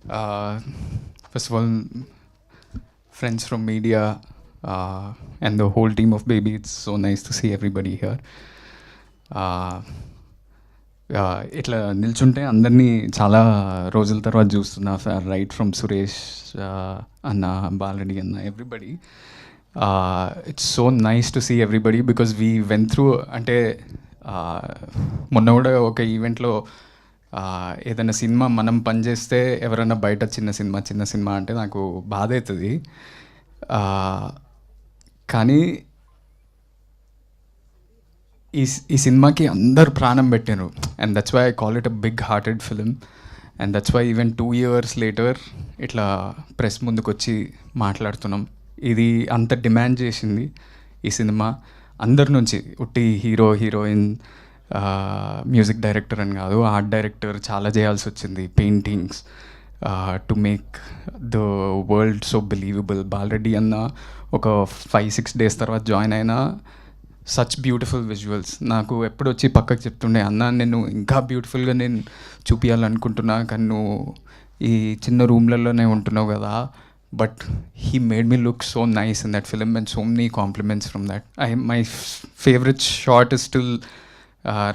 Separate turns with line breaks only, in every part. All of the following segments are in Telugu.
Uh, First of all, friends from media and the whole team of Baby, it's so nice to see everybody here. ఇట్లా నిల్చుంటే అందరినీ చాలా రోజుల తర్వాత చూస్తున్నా రైట్ ఫ్రమ్ సురేష్ అన్న, బాలరెడ్డి అన్న, everybody. It's so nice to see everybody because we went through. అంటే మొన్న కూడా ఒక ఈవెంట్లో ఏదైనా సినిమా మనం పనిచేస్తే ఎవరైనా బయట చిన్న సినిమా అంటే నాకు బాధ అవుతుంది. కానీ ఈ సినిమాకి అందరు ప్రాణం పెట్టారు. And that's why I call it a big hearted film. And that's why even 2 years later ఇట్లా ప్రెస్ ముందుకు వచ్చి మాట్లాడుతున్నాం. ఇది అంత డిమాండ్ చేసింది ఈ సినిమా అందరి నుంచి. ఉట్టి హీరో, హీరోయిన్, మ్యూజిక్ డైరెక్టర్ అని కాదు, ఆర్ట్ డైరెక్టర్ చాలా చేయాల్సి వచ్చింది. Paintings to make the world so believable. Bala Reddy అన్న ఒక 5-6 days తర్వాత జాయిన్ అయినా సచ్ బ్యూటిఫుల్ విజువల్స్. నాకు ఎప్పుడు వచ్చి పక్కకు చెప్తుండే, అన్న నేను ఇంకా బ్యూటిఫుల్గా నేను చూపించాలనుకుంటున్నా, కానీ నువ్వు ఈ చిన్న రూమ్లలోనే ఉంటున్నావు కదా. But he made me look so nice in that film and so many compliments from that. My favourite shot is still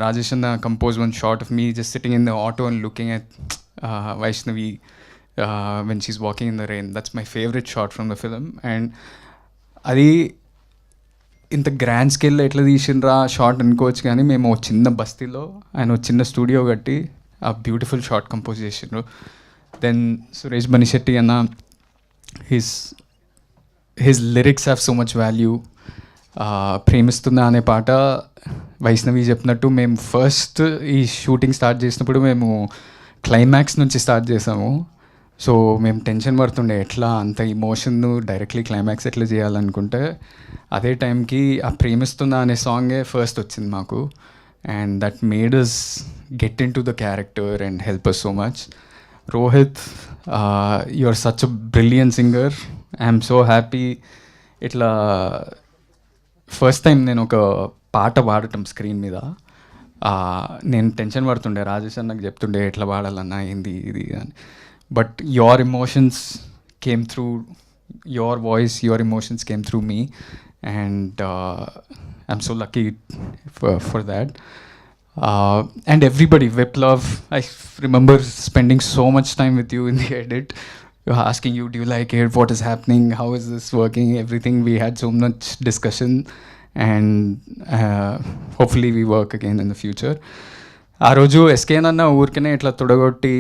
Rajesh అన్న compose one shot of me just sitting in the auto and looking at Vaishnavi when she's walking in the rain. That's my favourite shot from the film. And అది ఇంత గ్రాండ్ స్కేల్లో ఎట్లా తీసిండ్రా షార్ట్ అనుకోవచ్చు, కానీ మేము ఒక చిన్న బస్తీలో ఆయన ఒక చిన్న స్టూడియో కట్టి ఆ బ్యూటిఫుల్ షార్ట్ కంపోజ్ చేసిండ్రు. దెన్ సురేష్ బనిశెట్టి అన్న, his lyrics have so much value. ప్రేమిస్తుందా అనే పాట వైష్ణవి చెప్పినట్టు మేము ఫస్ట్ ఈ షూటింగ్ స్టార్ట్ చేసినప్పుడు మేము క్లైమాక్స్ నుంచి స్టార్ట్ చేసాము. సో మేము టెన్షన్ పడుతుండే ఎట్లా అంత ఇమోషన్ను డైరెక్ట్లీ క్లైమాక్స్ ఎట్లా చేయాలనుకుంటే, అదే టైంకి ఆ ప్రేమిస్తుందా అనే సాంగే ఫస్ట్ వచ్చింది మాకు. And that made us get into the character and help us so much. Rohit, you are such a brilliant singer. I'm so happy. ఇట్లా ఫస్ట్ టైం నేను ఒక పాట పాడటం స్క్రీన్ మీద. నేను టెన్షన్ పడుతుండే, రాజేష్ అన్నకు చెప్తుండే ఎట్లా పాడాలన్నా ఏంది ఇది అని. But your emotions came through, your voice, your emotions came through me. And I'm so lucky for that. And everybody, Viplav, I remember spending so much time with you in the edit. You're asking you, do you like it? What is happening? How is this working? Everything. We had so much discussion, and hopefully we work again in the future. ఆ రోజు ఎస్కేన్ అన్న ఊరికనే ఇట్లా తొడగొట్టి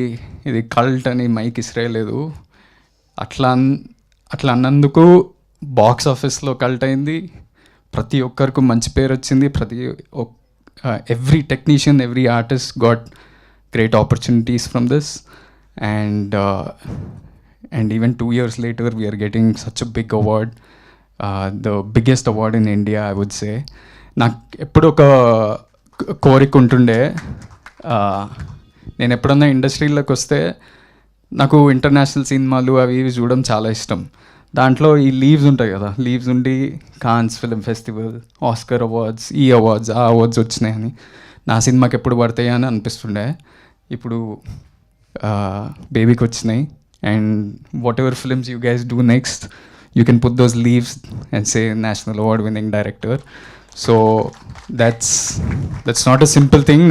ఇది కల్ట్ అని మైక్ ఇస్రేయలేదు. అట్లా అన్నందుకు బాక్స్ ఆఫీస్లో కల్ట్ అయింది. ప్రతి ఒక్కరికి మంచి పేరు వచ్చింది. every technician, every artist got great opportunities from this. And even 2 years later we are getting such a big award, the biggest award in India, I would say. నాకు ఎప్పుడు ఒక కోరిక ఉంటుండే, నేను ఎప్పుడన్నా ఇండస్ట్రీలోకి వస్తే నాకు ఇంటర్నేషనల్ సినిమాలు అవి ఇవి చూడడం చాలా ఇష్టం. దాంట్లో ఈ లీవ్స్ ఉంటాయి కదా, లీవ్స్ ఉండి Cannes film festival, Oscar awards, ఈ అవార్డ్స్, ఆ అవార్డ్స్ వచ్చినాయని నా సినిమాకి ఎప్పుడు పడతాయి అని అనిపిస్తుండే. ఇప్పుడు బేబీకి వచ్చినాయి. And what ever films you guys do next, you can put those leaves and say national award winning director. So that's not a simple thing.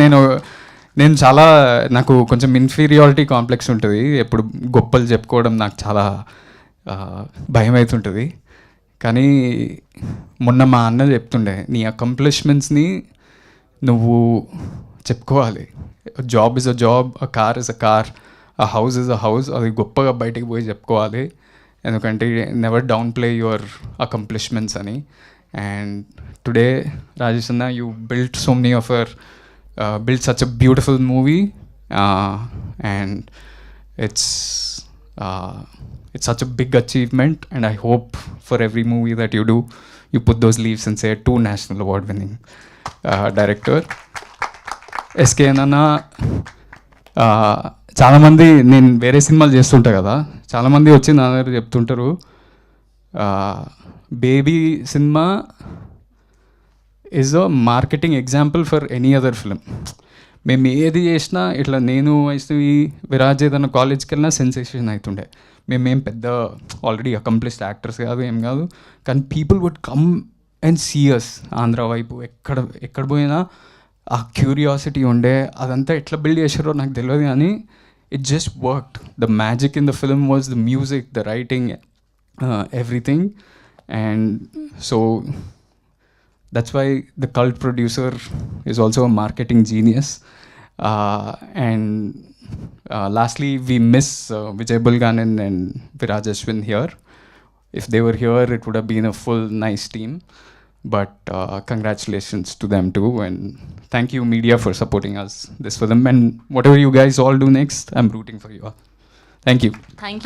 నేను చాలా, నాకు కొంచెం ఇన్ఫీరియారిటీ కాంప్లెక్స్ ఉంటుంది. ఎప్పుడు గొప్పలు చెప్పుకోవడం నాకు చాలా భయం అవుతుంటుంది. కానీ మొన్న మా అన్న చెప్తుండే, నీ అకంప్లిష్మెంట్స్ని నువ్వు చెప్పుకోవాలి. Job is a job, a car is a car, a house is a house. అది గొప్పగా బయటకు పోయి చెప్పుకోవాలి. ఎందుకంటే never down play your accomplishments అని. అండ్ టుడే రాజేష్ అన్న, you built so many of your built such a beautiful movie, and it's such a big achievement. And I hope for every movie that you do, you put those leaves and say to national award winning director SK Nana. చాలామంది, నేను వేరే సినిమాలు చేస్తుంటా కదా, చాలామంది వచ్చి నా దగ్గర చెప్తుంటారు, baby cinema is a marketing example for any other film. మేము ఏది చేసినా ఇట్లా నేను వైష్ణవి విరాజ్ ఏదైనా కాలేజ్కి వెళ్ళినా సెన్సేషన్ అవుతుండే. మేమేం పెద్ద ఆల్రెడీ అకంప్లిష్డ్ యాక్టర్స్ కాదు, ఏం కాదు, కానీ people would come and see us. Andhra వైపు ఎక్కడ పోయినా ఆ క్యూరియాసిటీ ఉండే. అదంతా ఎట్లా బిల్డ్ చేశారో నాకు తెలియదు, కానీ it just worked. The magic in the film was the music, the writing, everything. And so that's why the cult producer is also a marketing genius. And lastly, we miss Vijay Bulganan and Viraj Ashwin here. If they were here, it would have been a full nice team. But congratulations to them too, and thank you media for supporting us this film, and whatever you guys all do next, I'm rooting for you all. Thank you.
Thank you.